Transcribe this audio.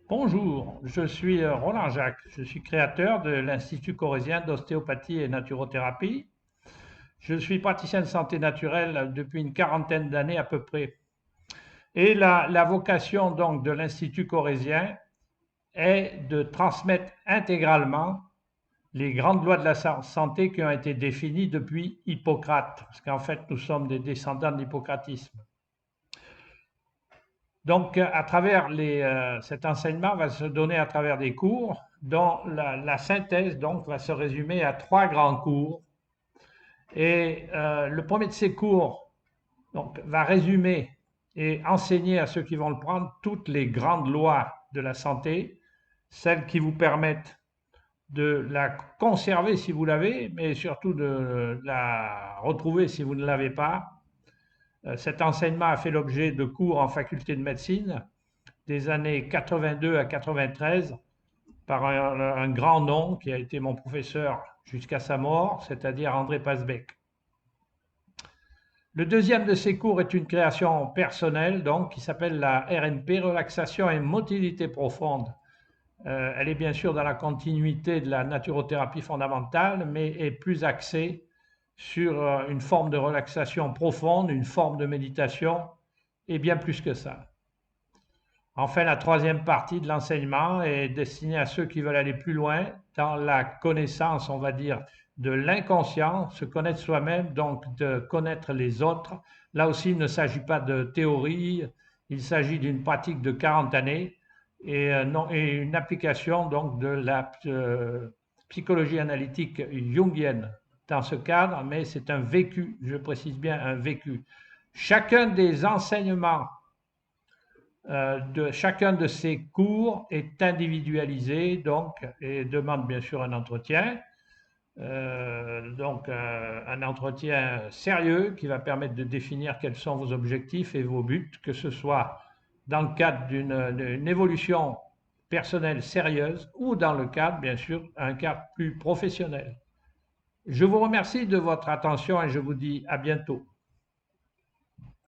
Bonjour, je suis Roland Jacques, je suis créateur de l'Institut corésien d'ostéopathie et naturothérapie. Je suis praticien de santé naturelle depuis une quarantaine d'années à peu près. Et la vocation donc de l'Institut corésien est de transmettre intégralement les grandes lois de la santé qui ont été définies depuis Hippocrate, parce qu'en fait nous sommes des descendants de l'hippocratisme. Donc, à travers cet enseignement va se donner à travers des cours dont la synthèse donc, va se résumer à trois grands cours. Et le premier de ces cours donc, va résumer et enseigner à ceux qui vont le prendre toutes les grandes lois de la santé, celles qui vous permettent de la conserver si vous l'avez, mais surtout de la retrouver si vous ne l'avez pas. Cet enseignement a fait l'objet de cours en faculté de médecine des années 82 à 93 par un grand nom qui a été mon professeur jusqu'à sa mort, c'est-à-dire André Pasbeck. Le deuxième de ces cours est une création personnelle, donc, qui s'appelle la RNP, Relaxation et Motilité Profonde. Elle est bien sûr dans la continuité de la naturothérapie fondamentale, mais est plus axée sur une forme de relaxation profonde, une forme de méditation, et bien plus que ça. Enfin, la troisième partie de l'enseignement est destinée à ceux qui veulent aller plus loin dans la connaissance, on va dire, de l'inconscient, se connaître soi-même, donc de connaître les autres. Là aussi, il ne s'agit pas de théorie, il s'agit d'une pratique de 40 années et une application donc de la psychologie analytique jungienne dans ce cadre, mais c'est un vécu, je précise bien un vécu. Chacun des enseignements de chacun de ces cours est individualisé donc et demande bien sûr un entretien. Un entretien sérieux qui va permettre de définir quels sont vos objectifs et vos buts, que ce soit dans le cadre d'une évolution personnelle sérieuse ou dans le cadre, bien sûr, un cadre plus professionnel. Je vous remercie de votre attention et je vous dis à bientôt.